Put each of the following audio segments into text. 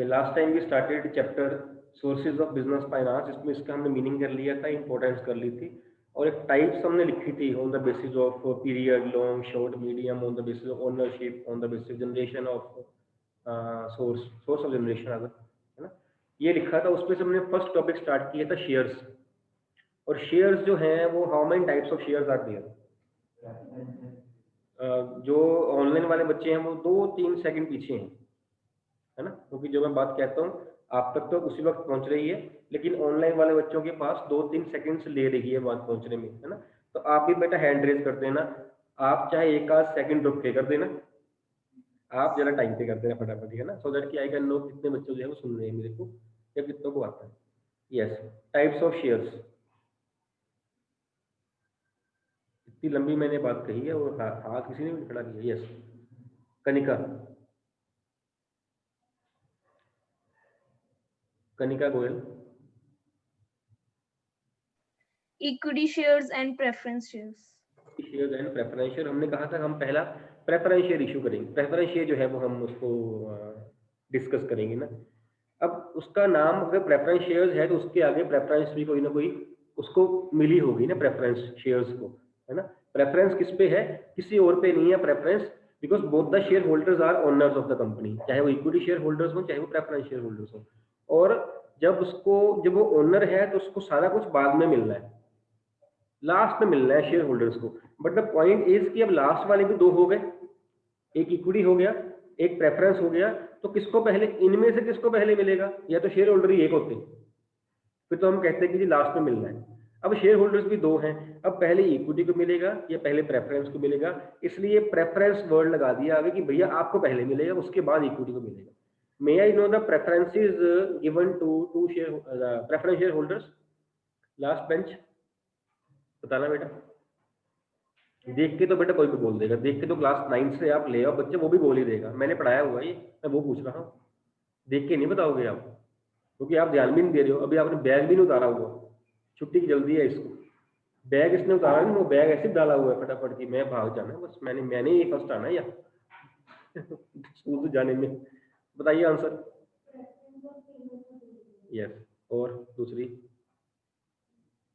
Last time we started chapter sources of business finance, इसमें इसका हमने मीनिंग कर लिया था, इंपॉर्टेंस कर ली थी, और एक टाइप्स हमने लिखी थी on the basis of period, long, short, medium, on the basis of ownership, on the basis generation of source of generation, अगर है ना, ये लिखा था। उसमें से हमने फर्स्ट टॉपिक स्टार्ट किया था शेयर्स। और शेयर्स जो हैं वो how many types of shares are there. जो ऑनलाइन वाले बच्चे हैं वो 2-3 सेकंड पीछे हैं, है ना, क्योंकि जो मैं बात कहता हूँ आप तक तो उसी वक्त पहुंच रही है, लेकिन ऑनलाइन वाले बच्चों के पास 2-3 सेकंड्स ले रही है बात पहुंचने में, है ना। तो आप भी बेटा हैंड रेज कर देना, आप चाहे एक आध सेकंड रुक के कर देना, आप जरा टाइम पे कर देना फटाफट, है ना, सो दैट कि आई कैन नो कितने बच्चे जो है वो सुन रहे हैं मेरे को या कितनों को आता है। Yes, types of shares. इतनी लंबी मैंने बात कही है और हाथ किसी ने भी खड़ा किया। Yes, Kanika, Kanika Goyal. Equity shares and preference shares. Shares and preference share, हमने कहा था हम पहला प्रेफरेंस शेयर इशू करेंगे, प्रेफरेंस शेयर जो है वो हम उसको डिस्कस करेंगे ना। अब उसका नाम अगर प्रेफरेंस शेयर्स है तो उसके आगे प्रेफरेंस भी कोई ना कोई उसको मिली होगी ना, प्रेफरेंस शेयर्स को, है ना। प्रेफरेंस किस पे है, किसी और पे नहीं है preference, because both the share holders are owners of the company, चाहे वो इक्विटी शेयर होल्डर्स हो चाहे वो प्रेफरेंस शेयर होल्डर्स हो। और जब वो ओनर है तो उसको सारा कुछ बाद में मिलना है, लास्ट में मिलना है शेयर होल्डर्स को। बट द पॉइंट इज कि अब लास्ट वाले भी दो हो गए, एक इक्विटी हो गया, एक प्रेफरेंस हो गया, तो किसको पहले, इनमें से किसको पहले मिलेगा, या तो शेयर होल्डर ही एक होते, फिर तो हम कहते हैं कि जी लास्ट में मिलना है। अब शेयर होल्डर्स भी दो हैं, अब पहले इक्विटी को मिलेगा या पहले प्रेफरेंस को मिलेगा, इसलिए प्रेफरेंस वर्ड लगा दिया आगे कि भैया आपको पहले मिलेगा उसके बाद इक्विटी को मिलेगा। May I know the preferences given to share preference share holders. Last bench, बताना बेटा। देख के तो बेटा कोई भी बोल देगा, देख के तो क्लास 9 से आप ले आओ बच्चे, वो भी बोल ही देगा, मैंने पढ़ाया हुआ ये, मैं वो पूछ रहा हूँ। देख के नहीं बताओगे आप, क्योंकि आप ध्यान भी नहीं दे रहे हो। अभी आपने बैग भी नहीं उतारा हुआ, छुट्टी की जल्दी है इसको, बैग इसने उतारा नहीं, वो बैग ऐसे डाला हुआ है फटाफट की मैं भाग जाना है बस, मैंने ही फर्स्ट आना है या स्कूल से जाने में। बताइए आंसर। यस, और दूसरी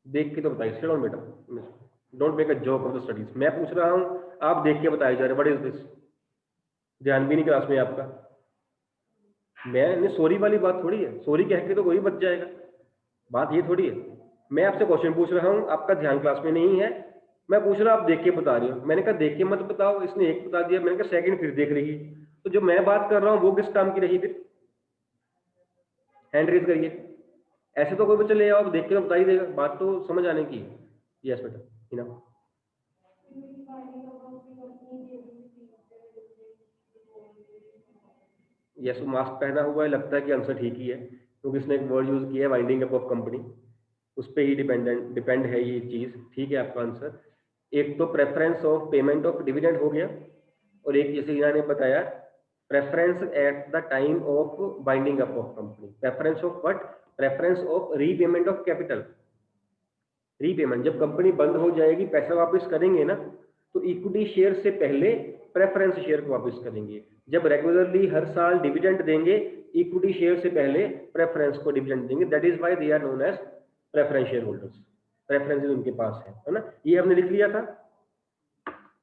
देख के तो बताइए, सिट डाउन बेटा, don't make a joke of the studies. मैं पूछ रहा हूँ, आप देख के बताए जा रहे, व्हाट इज दिस। ध्यान भी नहीं क्लास में आपका। मैंने सॉरी वाली बात थोड़ी है, सॉरी कह के तो कोई बच जाएगा, बात ये थोड़ी है। मैं आपसे क्वेश्चन पूछ रहा हूँ, आपका ध्यान क्लास में नहीं है, मैं पूछ रहा हूँ आप देख के बता रहे हो, मैंने कहा देख के मत बताओ, इसने एक बता दिया, मैंने कहा सेकंड फिर देख रही है, तो जो मैं बात कर रहा हूँ वो किस काम की रही फिर। हैंड रेज करिए, ऐसे तो कोई बच्चा ले आओ, आप देख के तो बता ही देगा, बात तो समझ आने की। यस बेटा, इना। यस, मास्क पहना हुआ है, लगता है कि आंसर ठीक ही है, क्योंकि इसने एक वर्ड यूज किया है, वाइंडिंग अप ऑफ कंपनी, उस पर ही डिपेंड है ये चीज। ठीक है आपका आंसर। एक तो preference of payment of dividend हो गया, और एक जैसे इन्होंने बताया preference at the time of binding up of company. Preference of what, preference of repayment of capital. Repayment, जब कंपनी बंद हो जाएगी पैसा वापस करेंगे ना, तो इक्विटी शेयर से पहले प्रेफरेंस शेयर को वापस करेंगे। जब रेगुलरली हर साल डिविडेंड देंगे, इक्विटी शेयर से पहले प्रेफरेंस को डिविडेंड देंगे, that is why they are known as preference share holders. Preferences उनके पास है ना। ये हमने लिख लिया था,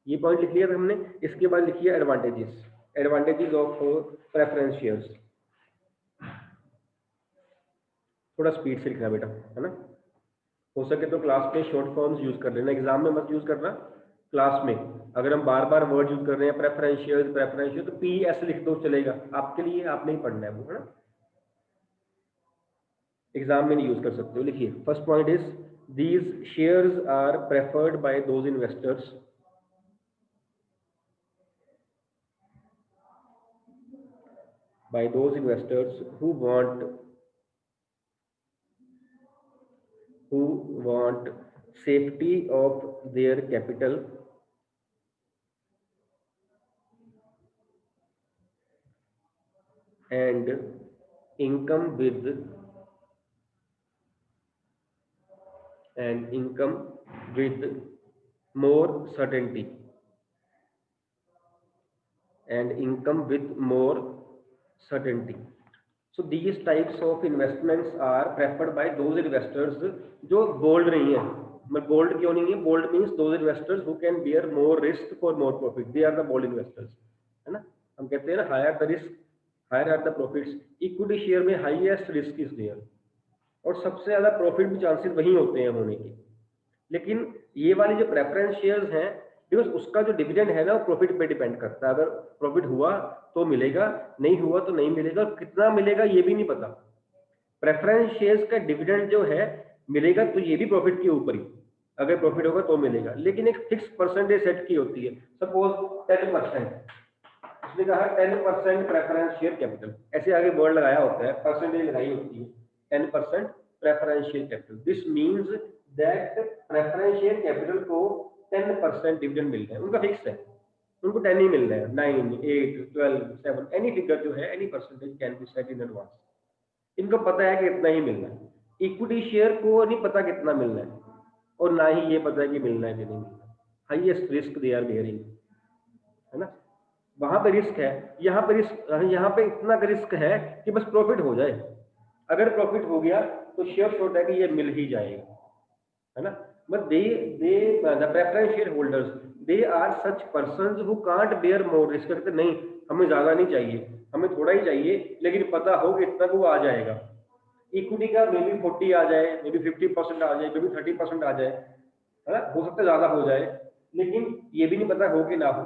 ये पॉइंट लिख लिया था हमने। इसके बाद लिखिए advantages, advantages of preference shares. थोड़ा स्पीड से लिखना बेटा, है ना, हो सके तो क्लास में शॉर्ट फॉर्म्स यूज कर लेना, एग्जाम में मत यूज करना। क्लास में अगर हम बार बार वर्ड यूज कर रहे हैं प्रेफरेंस शेयर, तो पी ऐसे लिख दो चलेगा, आपके लिए, आपने ही पढ़ना है वो, है ना, एग्जाम में नहीं यूज कर सकते हो। लिखिए first point is these shares are preferred by those investors who want safety of their capital and income with more certainty So these types of investments are preferred by those investors जो bold नहीं है. मैं bold क्यों नहीं है? Bold means those investors who can bear more risk for more profit. They are the bold investors. है ना? हम कहते हैं ना higher the risk, higher are the profits. Equity share में highest risk is there. और सबसे ज्यादा प्रॉफिट भी चांसेस वही होते हैं होने के. लेकिन ये वाली जो प्रेफरेंस शेयर्स हैं, बिकॉज उसका जो डिविडेंड है ना वो प्रॉफिट पे डिपेंड करता है. अगर प्रॉफिट हुआ तो मिलेगा, नहीं हुआ तो नहीं मिलेगा, और कितना मिलेगा ये भी नहीं पता. प्रेफरेंस शेयर्स का डिविडेंड जो है मिलेगा तो ये भी प्रॉफिट के ऊपर ही, अगर प्रॉफिट होगा तो मिलेगा, लेकिन एक फिक्स परसेंटेज सेट की होती है. सपोज 10%, उसने कहा 10% प्रेफरेंस शेयर कैपिटल, ऐसे आगे वर्ड लगाया होता है, परसेंटेज लगाई होती है 10% preference share capital. This means that preference share capital को 10% डिविडेंड मिल रहा है, उनका फिक्स है, उनको 10 ही मिल रहा है. 9, 8, 12, 7 एनी फिगर जो है, any percentage can be set in advance. इनको पता है कि इतना ही मिलना है. इक्विटी शेयर को नहीं पता कितना मिलना है, और ना ही ये पता है कि मिलना है कि नहीं मिलना. Highest risk they are bearing, है ना. वहां पे रिस्क है, यहाँ पे रिस्क, यहाँ पे इतना रिस्क है कि बस प्रॉफिट हो जाए. अगर प्रॉफिट हो गया तो श्योर शॉट है कि ये मिल ही जाएगा, है ना. But they the preference share holders, they are such persons who can't bear more risk. कहते नहीं, हमें ज्यादा नहीं चाहिए, हमें थोड़ा ही चाहिए, लेकिन पता हो कि इतना को आ जाएगा. इक्विटी का मे बी 40 आ जाए, मे बी 50% आ जाए, मे बी 30% आ जाए, है ना, हो सकता है ज्यादा हो जाए, लेकिन ये भी नहीं पता हो कि ना हो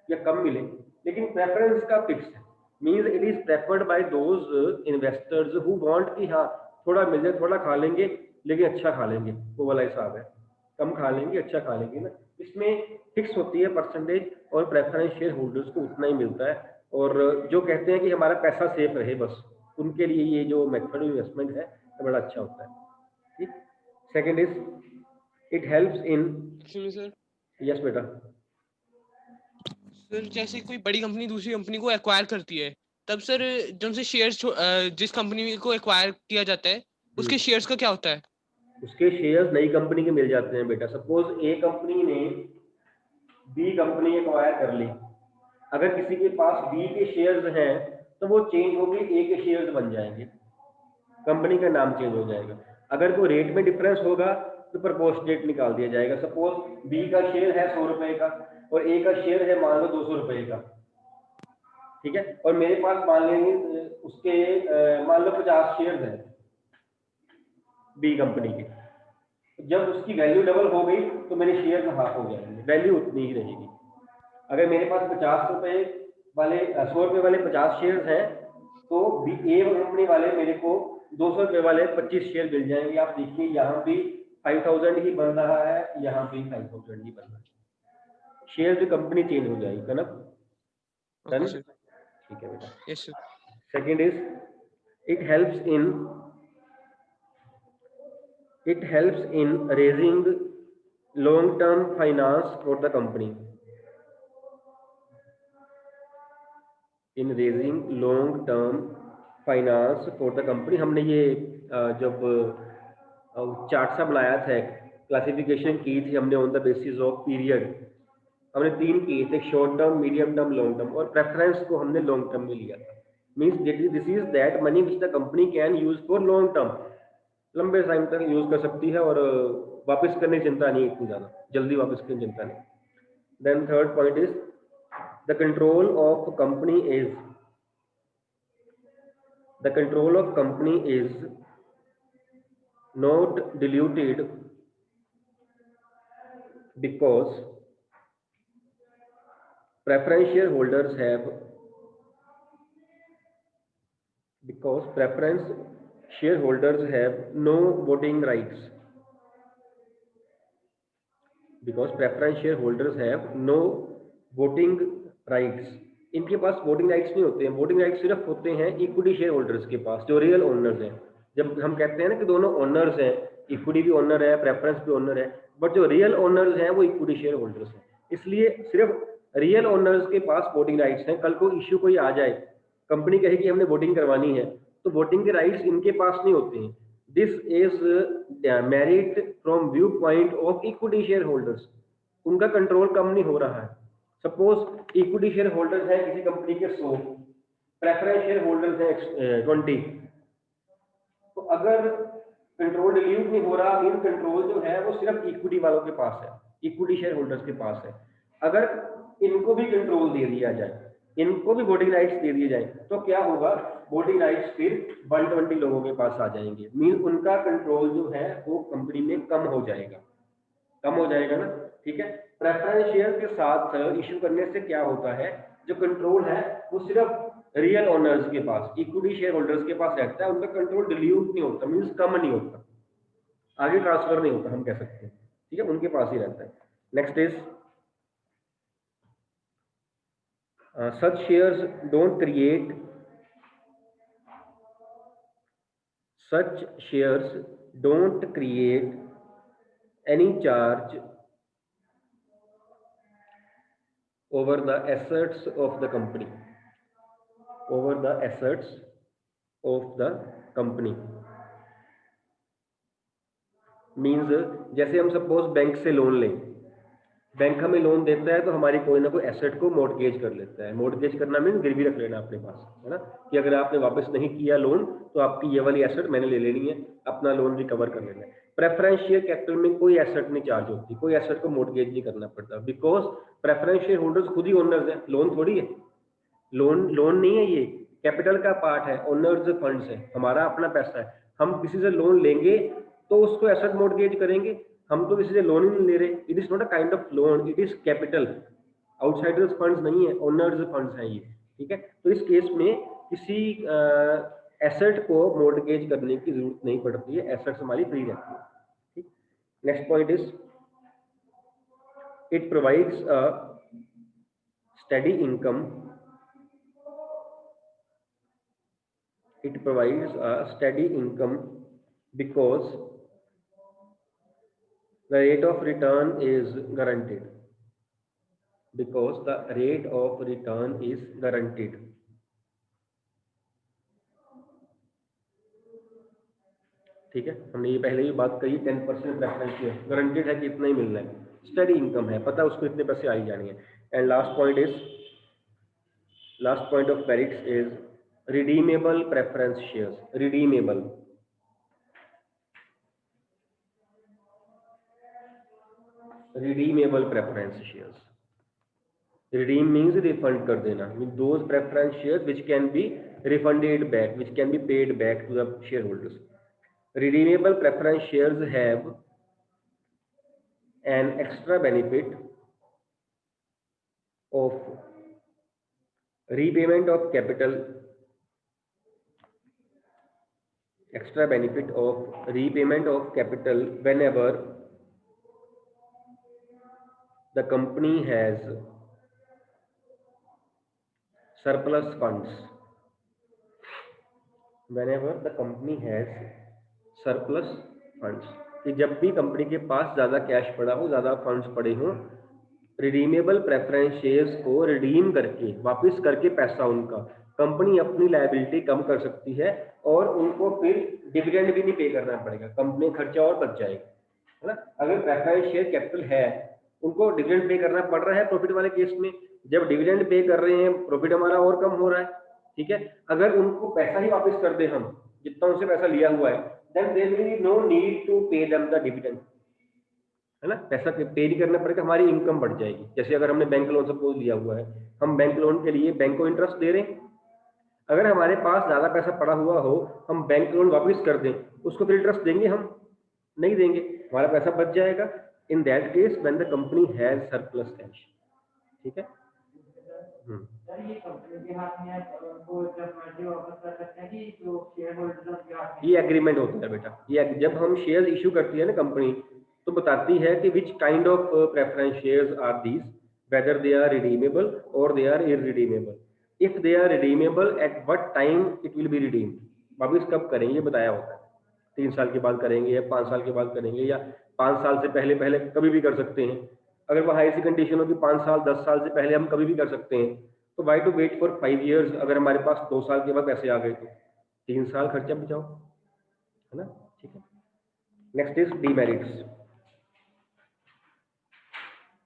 या कम मिले. लेकिन प्रेफरेंस का फिक्स है, means it is preferred by those investors who want कि हाँ थोड़ा मिल जाए, थोड़ा खा लेंगे लेकिन अच्छा खा लेंगे, वो वाला हिसाब है. कम खा लेंगे अच्छा खा लेंगे ना. इसमें फिक्स होती है परसेंटेज, और प्रेफरेंस शेयर होल्डर्स को उतना ही मिलता है. और जो कहते हैं कि हमारा पैसा सेफ रहे, बस उनके लिए ये जो मेथड इन्वेस्टमेंट है तो बड़ा अच्छा होता है. ठीक. Second is it helps in. Sir yes बेटा. सर जैसे कोई बड़ी कंपनी दूसरी कंपनी को एक्वायर करती है, तब सर जब उनसे शेयर्स जिस कंपनी को एक्वायर किया जाता है उसके शेयर्स का क्या होता है? उसके शेयर्स नई कंपनी के मिल जाते हैं बेटा. सपोज ए कंपनी ने बी कंपनी एक्वायर कर ली, अगर किसी के पास बी के शेयर्स हैं तो वो चेंज होकर ए के शेयर्स बन जाएंगे, कंपनी का नाम चेंज हो जाएगा. अगर कोई रेट में डिफरेंस होगा तो प्रोपोर्शनेट निकाल दिया जाएगा. सपोज बी का शेयर है 100 रुपए का और ए का शेयर है मान लो 200 रुपए का, ठीक है, और मेरे पास मान लेंगे उसके मान लो 50 शेयर हैं बी कंपनी के. जब उसकी वैल्यू डबल हो गई तो मेरे शेयर हाफ हो जाएंगे, वैल्यू उतनी ही रहेगी. अगर मेरे पास 50 रुपए वाले 100 रुपए वाले 50 शेयर हैं तो ए कंपनी वाले मेरे को 200 रुपए वाले 25 शेयर मिल जाएंगे. आप देखिए यहाँ भी 5000 ही बन रहा है, यहाँ भी 5000 ही बन रहा है. शेयर जो कंपनी चेंज हो जाएगी ना. ठीक है बेटा. Yes sir. Second is it helps in raising long term finance for the company. In raising long term finance for the company, हमने ये जब चार्ट सा बनाया था, क्लासिफिकेशन की थी हमने on the basis of period. हमने 3 किए थे, short term, medium term, long term, और प्रेफरेंस को हमने लॉन्ग टर्म में लिया था. Means this is that money which the company can use for long term, लंबे टाइम तक यूज कर सकती है, और वापस करने की चिंता नहीं, इतनी ज्यादा जल्दी वापस करने की चिंता नहीं. Then third point is the control of company is not diluted because preference shareholders have no voting rights. इनके पास वोटिंग राइट्स नहीं होते हैं. वोटिंग राइट्स सिर्फ होते हैं इक्विटी शेयर होल्डर्स के पास, जो रियल ओनर्स हैं. जब हम कहते हैं ना कि दोनों ओनर्स हैं, इक्विटी भी ओनर है, प्रेफरेंस भी ओनर है, बट जो रियल ओनर्स हैं वो इक्विटी शेयर होल्डर्स हैं. इसलिए सिर्फ रियल ओनर्स के पास वोटिंग राइट्स हैं. कल को इश्यू कोई आ जाए, कंपनी कहे कि हमने वोटिंग करवानी है, तो वोटिंग के राइट्स इनके पास नहीं होते हैं. This is merit from view point of equity share holders. उनका कंट्रोल कम नहीं हो रहा है. सपोज इक्विटी शेयर होल्डर्स हैं किसी कंपनी के 100, प्रेफरेंस शेयर होल्डर्स हैं 20, तो अगर कंट्रोल डिल्यूट नहीं हो रहा, मीन कंट्रोल जो है वो सिर्फ इक्विटी वालों के पास है, इक्विटी शेयर होल्डर्स के पास है। अगर इनको भी कंट्रोल दे दिया जाए, इनको भी वोटिंग राइट्स दे दिए जाए, तो क्या होगा, वोटिंग राइट्स फिर 120 लोगों के पास आ जाएंगे, मीन उनका कंट्रोल जो है वो कंपनी में कम हो जाएगा, कम हो जाएगा ना। ठीक है, प्रेफरेंस शेयर के साथ इश्यू करने से क्या होता है, जो कंट्रोल है वो सिर्फ रियल ओनर्स के पास, इक्विटी शेयर होल्डर्स के पास रहता है, उनका कंट्रोल डिल्यूट नहीं होता, मींस कम नहीं होता, आगे ट्रांसफर नहीं होता, हम कह सकते हैं। ठीक है, उनके पास ही रहता है। Next is such shares don't create such shares don't create any charge over the assets of the company, over the assets of the company means, जैसे हम सपोज बैंक से लोन लें, बैंक हमें लोन देता है तो हमारी कोई ना कोई एसेट को मॉर्गेज कर लेता है। मॉर्गेज करना मीन गिरवी रख लेना अपने पास, है ना, कि अगर आपने वापस नहीं किया लोन तो आपकी ये वाली एसेट मैंने ले लेनी है, अपना लोन रिकवर कर लेना है। प्रेफरेंस शेयर कैपिटल में कोई एसेट नहीं चार्ज होती, कोई एसेट को मॉर्गेज नहीं करना पड़ता, बिकॉज प्रेफरेंस शेयर होल्डर्स खुद ही ओनर्स हैं, लोन थोड़ी है, लोन नहीं है, ये कैपिटल का पार्ट है, ओनर्स फंड्स है, हमारा अपना पैसा है। हम किसी से लोन लेंगे तो उसको एसेट मॉर्गेज करेंगे, हम तो किसी से लोन ही नहीं ले रहे, it is not a kind of loan, it is capital, outsiders funds नहीं है, ओनर्स फंड्स हैं ये। ठीक है, तो इस केस में किसी एसेट को मॉर्गेज करने की जरूरत नहीं पड़ती है, एसेट्स हमारी फ्री रहती है। ठीक, next point is it provides a steady income, it provides a steady income because the rate of return is guaranteed, because the rate of return is guaranteed। ठीक है, हमने ये पहले ही बात कही, 10% प्रेफरेंस शेयर गारंटेड है कि इतना ही मिलना है, स्टडी इनकम है, पता है उसको इतने पैसे आ ही जानी है। And last point of merits is redeemable preference shares, redeemable preference shares, redeem means refund कर देना, mean those preference shares which can be refunded back, which can be paid back to the shareholders। redeemable preference shares have an extra benefit of repayment of capital, whenever the company has surplus funds, whenever the company has surplus funds, कि जब भी company के पास ज़्यादा cash पड़ा हो, ज़्यादा funds पड़े हों, रिडीमेबल प्रेफरेंस शेयर्स को रिडीम करके, वापस करके पैसा उनका, कंपनी अपनी लायबिलिटी कम कर सकती है और उनको फिर डिविडेंड भी नहीं पे करना पड़ेगा, कंपनी खर्चा और बच जाएगा, है ना। अगर प्रेफरेंस शेयर कैपिटल है, उनको डिविडेंड पे करना पड़ रहा है प्रॉफिट वाले केस में, जब डिविडेंड पे कर रहे हैं प्रॉफिट हमारा और कम हो रहा है। ठीक है, अगर उनको पैसा ही वापस कर दे हम, जितना उनसे पैसा लिया हुआ है, then there will be no need to pay them the dividend, है ना, पैसा पे नहीं करना पड़ेगा, हमारी इनकम बढ़ जाएगी। जैसे अगर हमने बैंक लोन सपोज लिया हुआ है, हम बैंक लोन के लिए बैंक को इंटरेस्ट दे रहे हैं, अगर हमारे पास ज्यादा पैसा पड़ा हुआ हो, हम बैंक लोन वापस कर दें, उसको फिर इंटरेस्ट देंगे हम? नहीं देंगे, हमारा पैसा बच जाएगा। In that case when the company has surplus cash. ठीक है, ये एग्रीमेंट होता है बेटा, ये जब हम शेयर इशू करती है ना कंपनी, तो बताती है कि which kind of preference shares are these, whether they are redeemable और they are irredeemable. If they are redeemable, at what time it will be redeemed, वापस कब करेंगे बताया होता है, 3 साल के बाद करेंगे या 5 साल के बाद करेंगे या 5 साल से पहले पहले कभी भी कर सकते हैं। अगर वहाँ ऐसी कंडीशन हो कि 5 साल 10 साल से पहले हम कभी भी कर सकते हैं, तो why to wait for 5 years, अगर हमारे पास 2 साल के बाद पैसे आ गए तो 3 साल खर्चा बचाओ, है ना। ठीक है, next is demerits.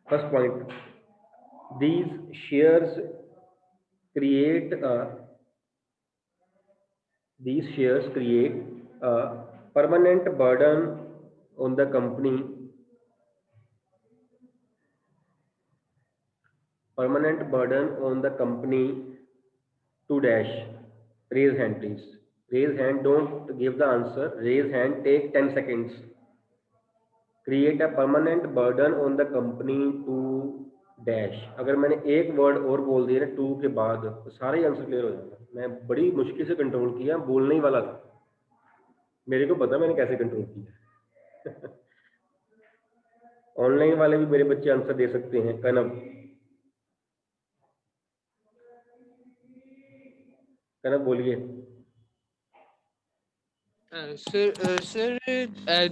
First point, these shares create a these shares create a permanent burden on the company, permanent burden on the company to dash. Raise hand, please. Raise hand, don't give the answer. Raise hand, take 10 seconds. Create a permanent burden on the company to dash. अगर मैंने एक word और बोल दिया ना to के बाद तो सारे ही आंसर क्लियर हो जाएगा. मैं बड़ी मुश्किल से कंट्रोल किया, बोलने ही वाला था. मेरे को पता मैंने कैसे कंट्रोल किया. ऑनलाइन वाले भी मेरे बच्चे आंसर दे सकते हैं. कनव, कनव बोलिए. Sir,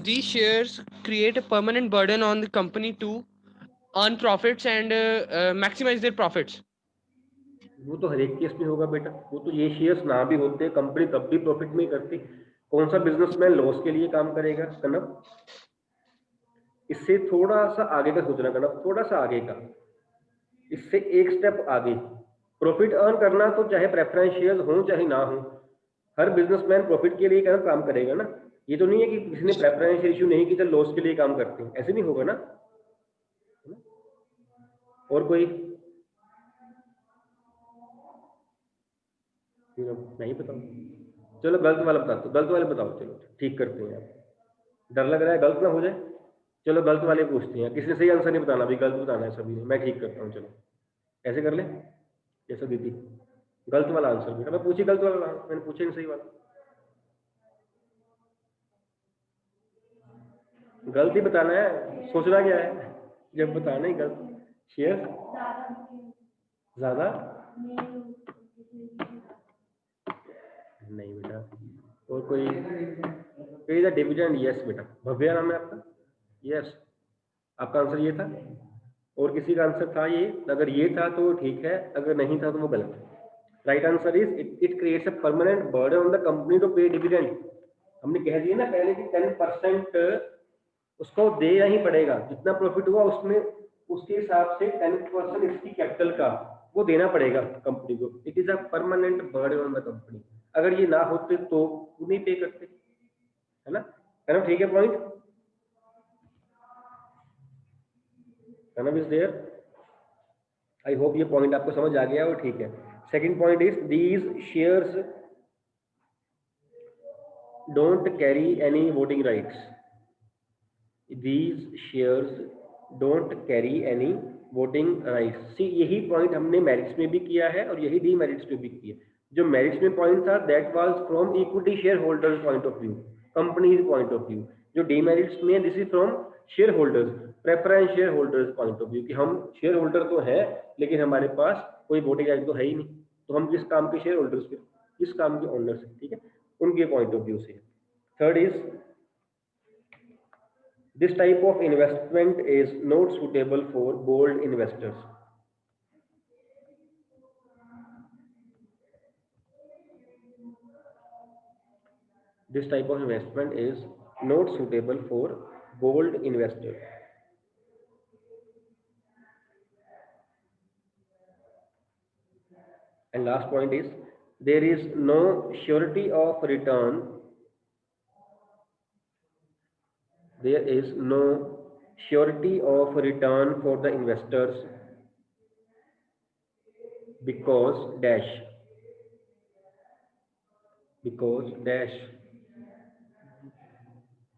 these shares create a permanent burden on the company to earn profits and maximize their profits. वो तो हर एक केस में होगा बेटा. वो तो ये शेयर्स ना भी होते कंपनी तब भी प्रॉफिट में ही करती. कौन सा बिजनेसमैन लॉस के लिए काम करेगा कनव? इससे थोड़ा सा आगे का सोचना कनव, थोड़ा सा आगे का, इससे एक स्टेप आगे. प्रॉफिट अर्न करना तो चाहे प्रेफरेंस शेयर्स हो चाहे ना हो, हर बिजनेसमैन प्रॉफिट के लिए काम करेगा ना. ये तो नहीं है कि किसी ने प्रेफरेंस इश्यू नहीं की तो लॉस के लिए काम करते हैं, ऐसे नहीं होगा ना. और कोई नहीं बताओ? चलो गलत वाला बता दो, गलत वाले बताओ. चलो ठीक करते हैं. आप डर लग रहा है गलत ना हो जाए. चलो गलत वाले पूछते हैं. किसी ने सही आंसर नहीं बताना, अभी गलत बताना है सभी ने. मैं ठीक करता हूँ. चलो ऐसे कर ले जैसा दीदी. गलत वाला आंसर बेटा. मैं पूछी गलत वाला, मैंने पूछा नहीं सही वाला. गलत ही बताना है, सोचना क्या है जब बताना ही गलत. शेयर ज्यादा नहीं बेटा. और कोई पे द डिविडेंड. यस बेटा. भव्या नाम है आपका? यस. आपका आंसर ये था. और किसी का आंसर था ये? अगर ये था तो ठीक है, अगर नहीं था तो वो गलत है. Right answer is it creates a permanent burden on the company to pay dividend. हमने कह दिया ना पहले कि 10% उसको देना ही पड़ेगा. जितना प्रॉफिट हुआ उसमें उसके हिसाब से 10% इसकी कैपिटल का वो देना पड़ेगा कंपनी को. It is a permanent burden on the company. अगर ये ना होते तो वो नहीं पे करते, है ना. है ना? ठीक है. पॉइंट कनव इज देयर. आई होप ये पॉइंट आपको समझ आ गया. और ठीक है. Second point is these shares don't carry any voting rights. these shares don't carry any voting rights. See यही पॉइंट हमने मेरिट्स में भी किया है और यही डीमेरिट्स में भी किया. जो मेरिट्स में पॉइंट था that was from equity share holders point of view, companies point of view. जो डीमेरिट्स में this is from share holders, preference share holders point of view, कि हम शेयर होल्डर तो है लेकिन हमारे पास कोई वोटिंग राइट तो है ही नहीं, तो हम किस काम के शेयर होल्डर्स, किस काम के ओनर्स. ठीक है, उनके पॉइंट ऑफ व्यू से. Third is this type of investment is not suitable for bold investors. This type of investment is not suitable for bold investors. And last point is there is no surety of return. There is no surety of return for the investors because dash. Because dash.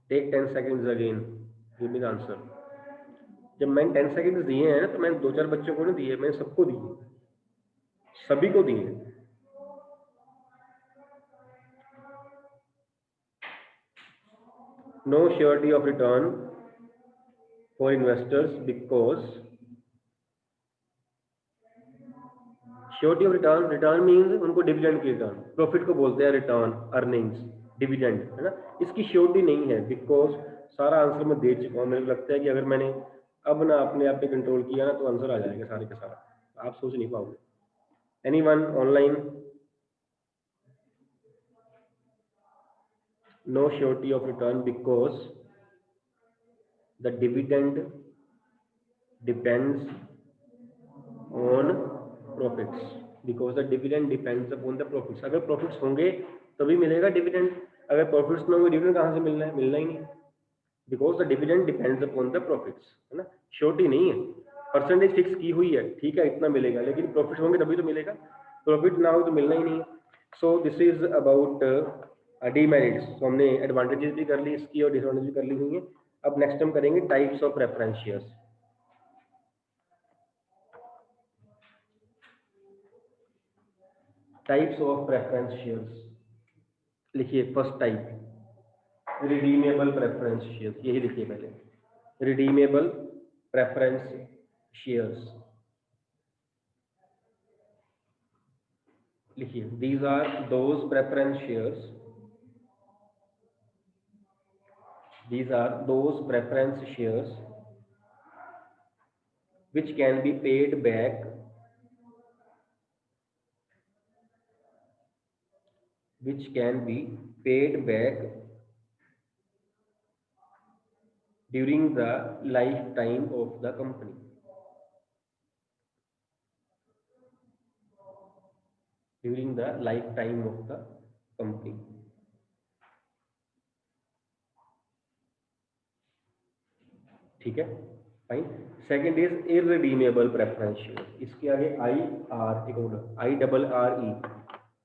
Take 10 seconds again. Give me the answer. जब मैंने 10 second दिए हैं तो मैंने 2-4 बच्चों को नहीं दिए, मैंने सबको दिए, सभी को दिए. No surety of return for investors because surety of return, return means उनको डिविडेंड की रिटर्न, प्रॉफिट को बोलते हैं रिटर्न, अर्निंग्स, डिविडेंड, है ना. इसकी श्योरिटी नहीं है. बिकॉज सारा आंसर मैं दे चुका हूँ. मेरे को लगता है कि अगर मैंने अब ना अपने आप पे कंट्रोल किया ना तो आंसर आ जाएगा सारे के सारा, आप सोच नहीं पाओगे. Anyone online? No surety of return because the dividend depends on profits. Because the dividend depends upon the profits. अगर profits होंगे तभी मिलेगा डिविडेंड। अगर प्रॉफिट्स ना होंगे डिविडेंड कहाँ से मिलना है? मिलना ही नहीं, because the dividend depends upon the profits, है ना, श्योरिटी नहीं है। परसेंटेज फिक्स की हुई है, ठीक है इतना मिलेगा, लेकिन प्रॉफिट होंगे तभी तो मिलेगा, प्रॉफिट ना हो तो मिलना ही नहीं है। So this is about demerits. तो हमने एडवांटेजेस भी कर ली इसकी और डिसएडवांटेज भी कर ली हुई है। अब नेक्स्ट हम करेंगे types of preference shares. Types of preference shares लिखिए। First type redeemable preference shares, यही लिखिए पहले, रिडीमेबल प्रेफरेंस शेयर्स लिखिए। These are those preference shares, these are those preference shares which can be paid back during the lifetime of the company. During the lifetime of the company. ठीक है, fine. Second is irredeemable preference share, इसके आगे I R एक और IRRE,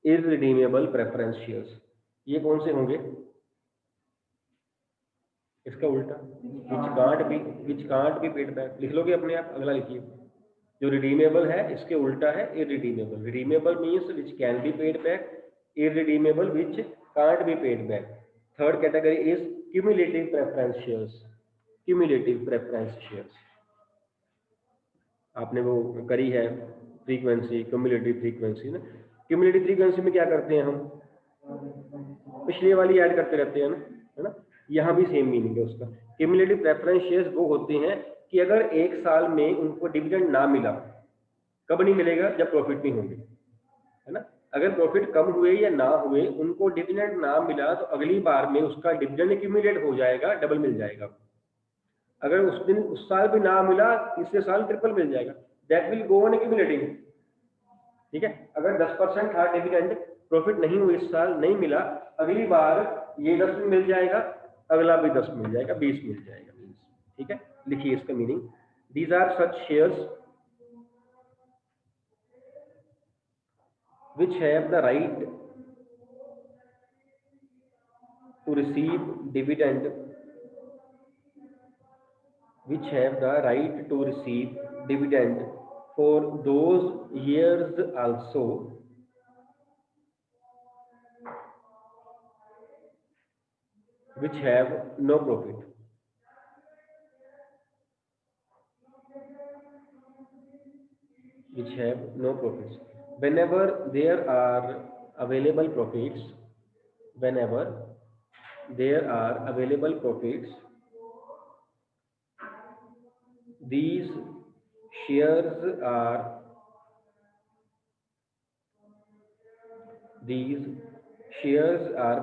irredeemable preference shares. ये कौन से होंगे? इसका उल्टा, which can't be paid back. लिख लोगे अपने आप, अगला लिखिए। जो रिडीमेबल है इसके उल्टा है irredeemable. Redeemable means which can be paid back, irredeemable which can't be paid back. Third category is cumulative preference shares. Cumulative preference shares आपने वो करी है फ्रीक्वेंसी, क्यूमुलेटिव फ्रीक्वेंसी ना। क्यूमुलेटिव फ्रीक्वेंसी में क्या करते हैं हम? पिछली वाली ऐड करते रहते हैं ना, है ना। यहाँ भी सेम मीनिंग है उसका। क्यूमुलेटिव प्रेफरेंस शेयर्स वो होते हैं कि अगर एक साल में उनको डिविडेंड ना मिला, कब नहीं मिलेगा? जब प्रॉफिट नहीं होंगे, है ना। अगर प्रॉफिट कम हुए या ना हुए, उनको डिविडेंड ना मिला तो अगली बार में उसका डिविडेंड एक्यूमुलेट हो जाएगा, डबल मिल जाएगा। अगर उस साल भी ना मिला, तीसरे साल ट्रिपल मिल जाएगा। That will go on accumulating. ठीक है, अगर 10% था डिविडेंड, प्रॉफिट नहीं हुई इस साल, नहीं मिला, अगली बार ये 10 में मिल जाएगा, अगला भी 10 मिल जाएगा, 20 मिल जाएगा। ठीक है, लिखिए इसका meaning. These are such shares which have the right to receive dividend, which have the right to receive dividend for those years also which have no profit. Which have no profits. Whenever there are available profits, whenever there are available profits, these shares are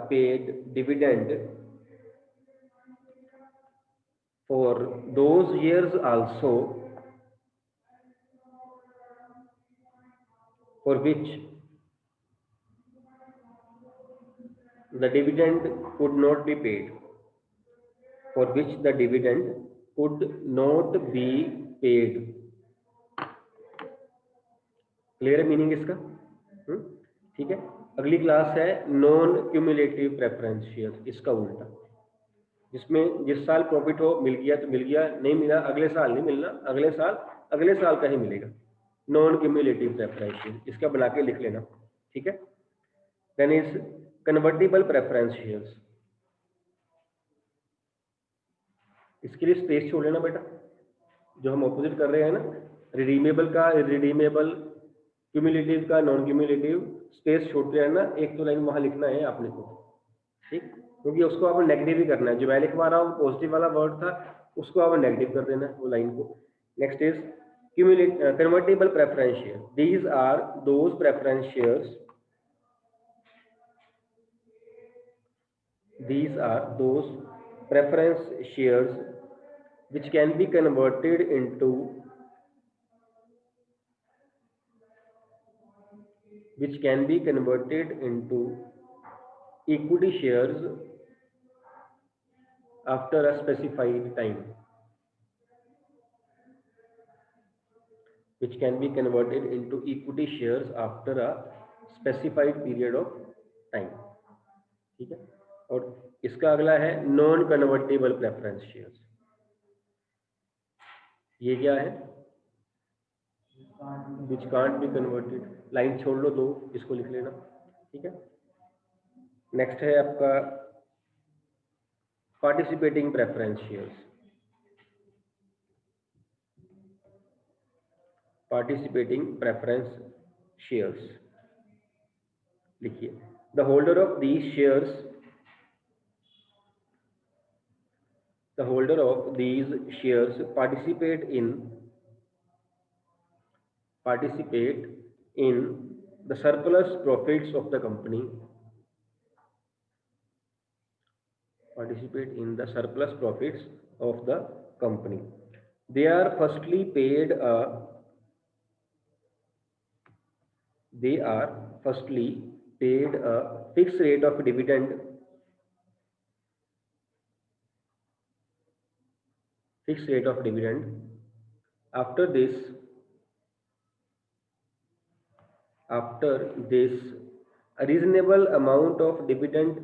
paid dividend for those years also for which the dividend could not be paid, for which the dividend could not be paid. Clear है meaning इसका? ठीक है, अगली class है non cumulative preference share, इसका उल्टा, जिसमें जिस साल प्रॉफिट हो मिल गया तो मिल गया, नहीं मिला अगले साल नहीं मिलना, अगले साल का ही मिलेगा। नॉन क्यूमुलेटिव प्रेफरेंस शेयर, इसका बना के लिख लेना। ठीक है, then is convertible preference shares. इसके लिए स्पेस छोड़ लेना बेटा, जो हम ऑपोजिट कर रहे हैं ना, रिडीमेबल का इररिडीमेबल, क्यूमुलेटिव का नॉन क्यूमुलेटिव, स्पेस छोड़ते रहना, एक तो लाइन वहां लिखना है आपने को। ठीक, क्योंकि उसको आपको नेगेटिव ही करना है। जो मैं लिखवा रहा हूँ पॉजिटिव वाला वर्ड था, उसको आप नेगेटिव कर देना वो लाइन को। Next is convertible preference share. These are those preference shares, these are those preference shares which can be converted into equity shares after a specified time, which can be converted into equity shares after a specified period of time. ठीक है, और इसका अगला है non convertible preference shares. ये क्या है? Which can't be converted. Line छोड़ लो दो, इसको लिख लेना। ठीक है, नेक्स्ट है आपका participating preference shares. Participating preference shares लिखिए, the holder of these shares, the holder of these shares participate in the surplus profits of the company, participate in the surplus profits of the company. They are firstly paid a fixed rate of dividend, after this a reasonable amount of dividend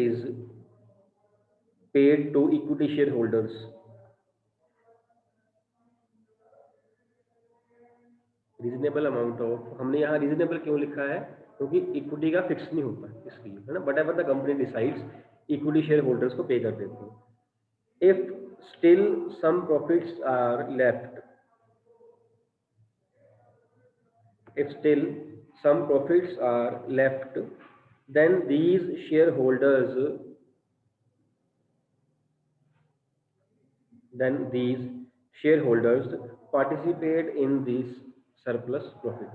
is paid to equity shareholders. Reasonable amount of, हमने यहाँ reasonable क्यों लिखा है? क्योंकि equity का fix नहीं होता इसलिए, है ना। But ever the company decides, equity share holders को पे कर देती है। If still some profits are left, then these shareholders participate in this surplus profit,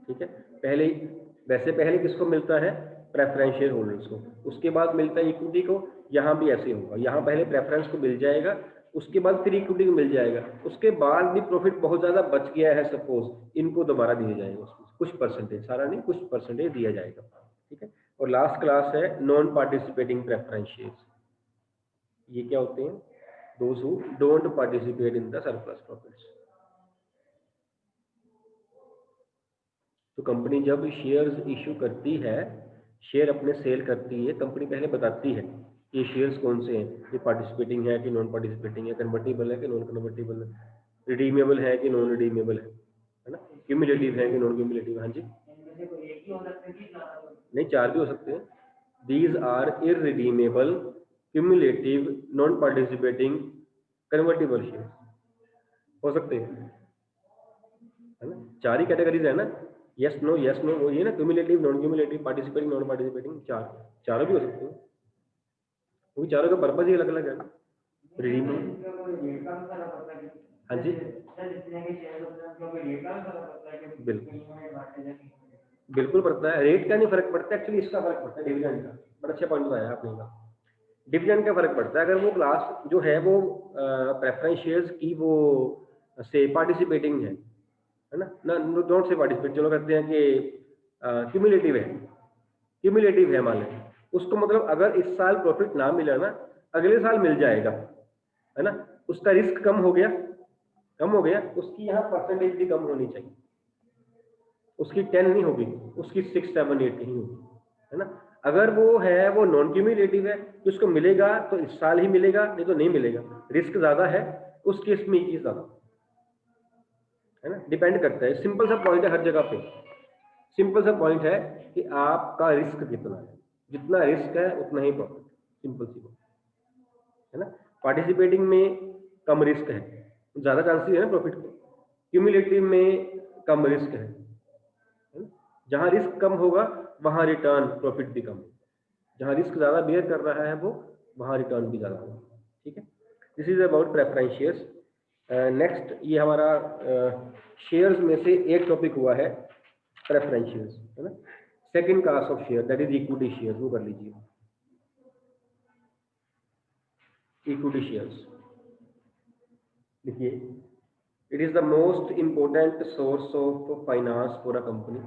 ठीक है। पहले किसको मिलता है? प्रेफरेंस शेयर होल्डर्स को, उसके बाद मिलता है इक्विटी को। यहाँ भी ऐसे होगा, यहाँ पहले प्रेफरेंस को मिल जाएगा, उसके बाद फिर इक्विटी को मिल जाएगा, उसके बाद भी प्रॉफिट बहुत ज्यादा बच गया है सपोज, इनको दोबारा दिया जाएगा उसमें कुछ परसेंटेज, सारा नहीं, कुछ परसेंटेज दिया जाएगा, ठीक है। और लास्ट क्लास है नॉन पार्टिसिपेटिंग प्रेफरेंस शेयर्स। ये क्या होते हैं? Those who don't participate in the surplus profits. तो कंपनी जब शेयर्स इशू करती है, शेयर अपने सेल करती है, कंपनी पहले बताती है ये शेयर्स कौन से हैं, ये पार्टिसिपेटिंग है कि नॉन पार्टिसिपेटिंग है, कन्वर्टेबल है कि नॉन कन्वर्टेबल है, रिडीमेबल है कि नॉन रिडीमेबल है ना, क्यूमुलेटिव है कि नॉन क्यूमुलेटिव। हाँ जी, नहीं, 4 भी हो सकते हैं। These are irredeemable, cumulative, non participating, convertible share हो सकते हैं, है ना। 4 ही कैटेगरीज है ना, यस नो वो ये ना, cumulative, non cumulative, participating, non participating, चारों भी हो सकते हैं, वो चारों का पर्पज ही अलग अलग है। हाँ जी, बिल्कुल पड़ता है। रेट का नहीं फर्क पड़ता, एक्चुअली इसका फर्क पड़ता है, डिविडेंड का। बड़ा अच्छा पॉइंट बताया आपने का, डिविडेंड का फर्क पड़ता है। अगर वो क्लास जो है वो प्रेफरेंस शेयर्स की वो से पार्टिसिपेटिंग है ना, डोंट से पार्टिसिपेट, चलो कहते हैं कि क्यूमुलेटिव है मान लें, उसको मतलब अगर इस साल प्रॉफिट ना मिला ना, अगले साल मिल जाएगा, है ना, उसका रिस्क कम हो गया, उसकी यहाँ परसेंटेज भी कम होनी चाहिए, उसकी 10 नहीं होगी, उसकी 6, 7, 8 नहीं होगी, है ना। अगर वो है वो नॉन क्यूमुलेटिव है, तो उसको मिलेगा तो इस साल ही मिलेगा, नहीं तो नहीं मिलेगा, रिस्क ज्यादा है, उस केस में ये ज्यादा, है ना, डिपेंड करता है। सिंपल सा पॉइंट है हर जगह पे, सिंपल सा पॉइंट है कि आपका रिस्क कितना है, जितना रिस्क है उतना ही प्रॉफिट, सिंपल सी बात, है ना। पार्टिसिपेटिंग में कम रिस्क है, ज्यादा चांसेस है ना प्रॉफिट के, क्यूमुलेटिव में कम रिस्क है ना? जहां रिस्क कम होगा वहां रिटर्न प्रॉफिट भी कम होगा, जहां रिस्क ज्यादा बेयर कर रहा है वो, वहां रिटर्न भी ज्यादा होगा, ठीक है। This is about preference shares. Next, ये हमारा शेयर्स में से एक टॉपिक हुआ है प्रेफरेंस शेयर्स, है ना। Second class of share that is equity share, वो कर लीजिए। Equity shares. देखिए, it is the most important source of finance for a company,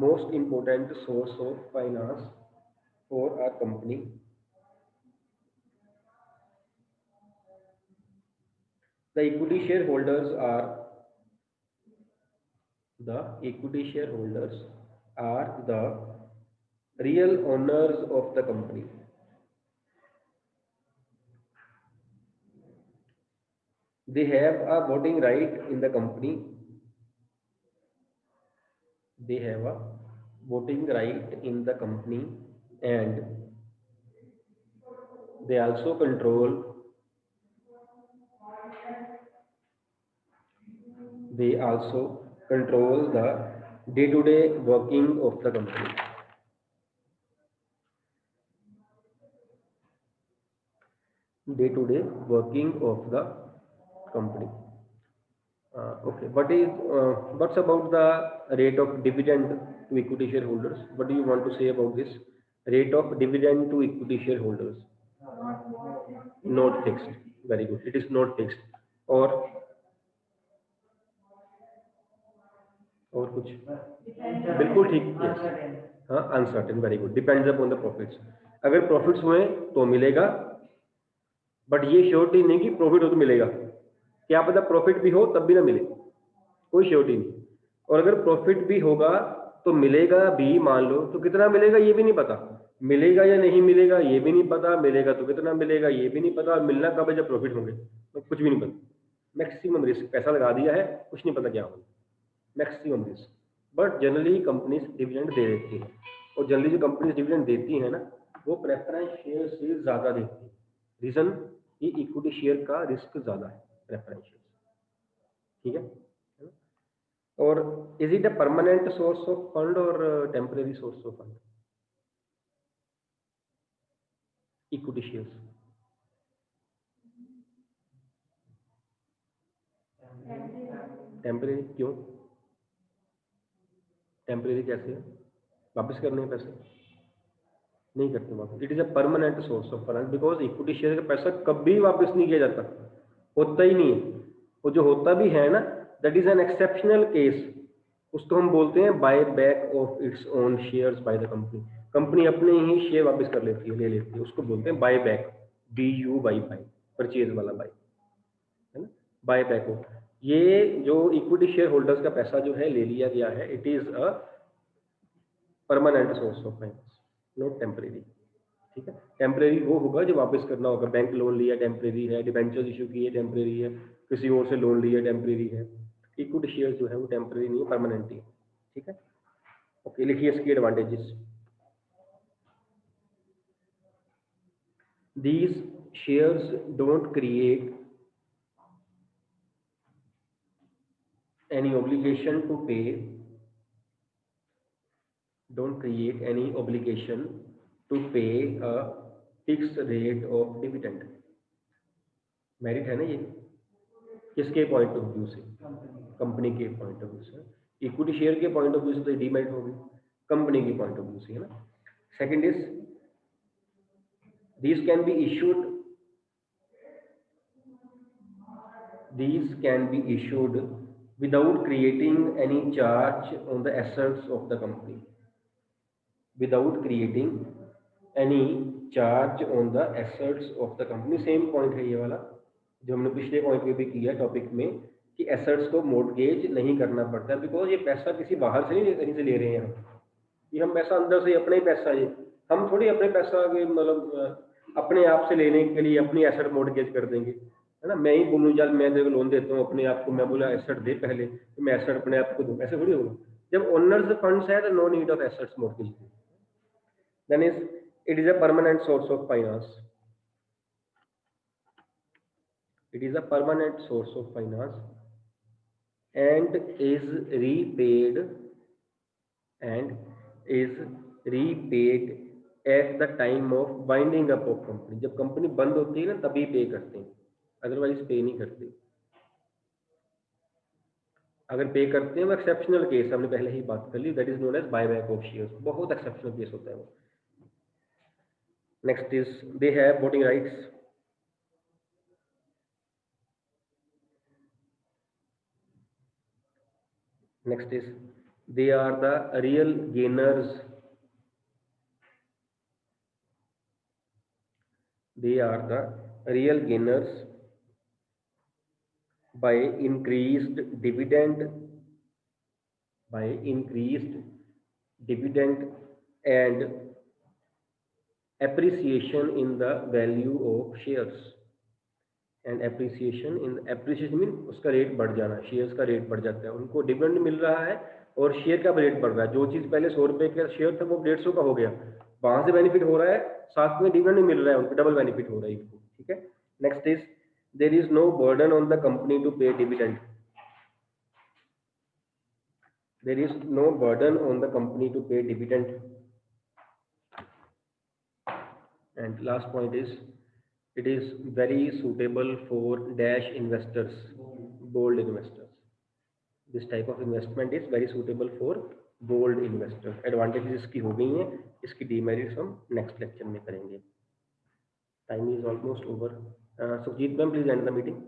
most important source of finance for a company. The equity shareholders are the real owners of the company. They have a voting right in the company. They have a voting right in the company, and they also control the day-to-day working of the company. Day-to-day working of the company. Okay, what's about the rate of dividend to equity shareholders? What do you want to say about this rate of dividend to equity shareholders? Not fixed. Very good. It is not fixed. और कुछ बिल्कुल ठीक। Yes, हाँ, uncertain. Very good. Depends upon the profits. अगर profits हुए तो मिलेगा, but ये श्योरिटी नहीं कि प्रॉफिट हो तो मिलेगा। क्या पता प्रॉफिट भी हो तब भी ना मिले, कोई श्योरिटी नहीं। और अगर प्रॉफिट भी होगा तो मिलेगा भी, मान लो तो कितना मिलेगा ये भी नहीं पता, मिलेगा या नहीं मिलेगा ये भी नहीं पता, मिलेगा तो कितना मिलेगा ये भी नहीं पता, और मिलना कब है जब प्रॉफिट होंगे, तो कुछ भी नहीं पता। मैक्सिमम रिस्क, पैसा लगा दिया है, कुछ नहीं पता क्या होगा, maximum risk. But generally companies dividend दे देती है, और जनरली जो कंपनीज डिविडेंड देती है ना, वो प्रेफरेंस शेयर से ज़्यादा देती है। रीज़न, ये इक्विटी शेयर का रिस्क ज़्यादा है प्रेफरेंस शेयर, ठीक है। और is it a permanent source of fund और temporary source of fund? Equity shares temporary क्यों? टेम्परेरी कैसे है? वापस करने हैं पैसे? नहीं करते वापस। It is a permanent source of fund, because equity share का पैसा कभी वापस नहीं किया जाता, होता ही नहीं है। वो जो होता भी है ना, that is an exceptional case, उसको हम बोलते हैं bye back of its own shares by the company. Company अपने ही शेयर वापस कर लेती है, ले लेती है, उसको बोलते हैं buy back, BU by, purchase वाला बाय, है ना, बाय बैक ऑफ। ये जो इक्विटी शेयर होल्डर्स का पैसा जो है ले लिया गया है, it is a permanent source of finance, not temporary, ठीक है। टेम्परेरी वो होगा जो वापस करना होगा। बैंक लोन लिया टेम्परेरी है, डिबेंचर इशू किए टेम्परेरी है, किसी और से लोन लिया टेम्परेरी है। इक्विटी शेयर जो है वो टेम्परेरी नहीं है, परमानेंट ही है, ठीक है। ओके, लिखिए इसकी advantages. These shares don't create any obligation to pay, a fixed rate of dividend। Merit है ना ये, किसके पॉइंट ऑफ व्यू से? कंपनी के पॉइंट ऑफ व्यू से। इक्विटी शेयर के पॉइंट ऑफ व्यू से तो डीमेरिट होगी, कंपनी के पॉइंट ऑफ व्यू से, है ना। Second is, these can be issued without creating any charge on the assets of the company, without creating any charge on the assets of the company। Same point है ये वाला जो हमने पिछले point में भी किया टॉपिक में, कि एसेट्स को मॉर्गेज नहीं करना पड़ता, बिकॉज ये पैसा किसी बाहर से नहीं, कहीं से ले रहे हैं हम, ये हम पैसा अंदर से अपना ही पैसा है, हम थोड़ी अपने पैसा के मतलब अपने आप से लेने के लिए अपनी एसेट मॉर्गेज कर देंगे, है ना। मैं ही बोलूँ यार मैं तेरे को लोन देता हूँ अपने आप को, मैं बोला एसेट दे पहले, तो मैं एसेट अपने आप को दूँ, ऐसे थोड़ी होगा। जब ओनर्स फंड्स है तो no need of assets mortgage. Then is, it is a permanent source of finance, it is a permanent source of finance and is repaid at the time of winding up of company। जब company बंद होती है ना तभी पे करते हैं, otherwise पे नहीं करते। अगर पे करते हैं वो एक्सेप्शनल केस, हमने पहले ही बात कर ली, that is known as buy back of shares, बहुत एक्सेप्शनल केस होता है वो। Next is they have voting rights. Next is they are the real gainers. They are the real gainers by increased dividend, by increased dividend and appreciation in the value of shares. And appreciation in appreciation mean उसका rate बढ़ जाना, shares का rate बढ़ जाता है, उनको dividend मिल रहा है और शेयर का रेट बढ़ रहा है। जो चीज़ पहले 100 रुपये का शेयर था वो 150 का हो गया, वहां से बेनिफिट हो रहा है, साथ में डिविडेंड मिल रहा है, उनको डबल बेनिफिट हो रहा है इनको। ठीक है, next is there is no burden on the company to pay dividend. There is no burden on the company to pay dividend. And last point is it is very suitable for dash investors, bold investors. This type of investment is very suitable for bold investors. Advantages इसकी हो गई हैं, इसकी demerits हम next lecture में करेंगे। Time is almost over. Sukhjeet ma'am, please end the meeting.